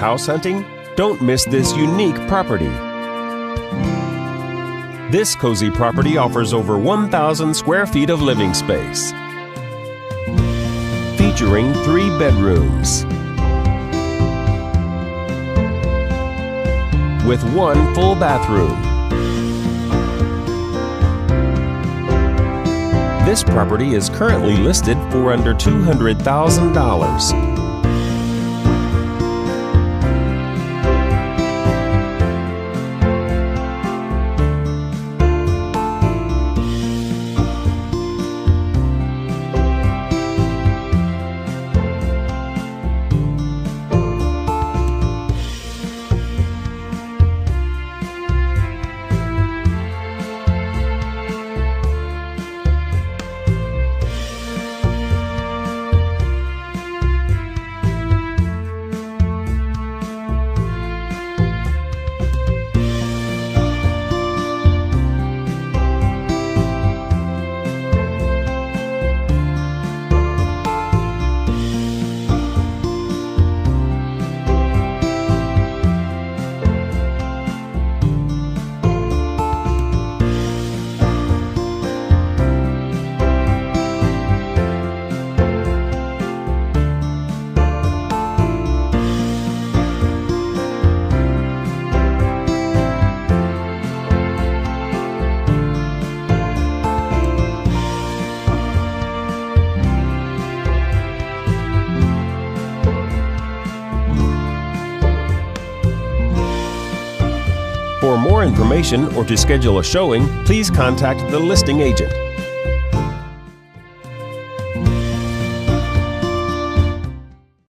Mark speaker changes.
Speaker 1: house hunting? Don't miss this unique property. This cozy property offers over 1,000 square feet of living space, featuring 3 bedrooms with 1 full bathroom. This property is currently listed for under $200,000. For more information or to schedule a showing, please contact the listing agent.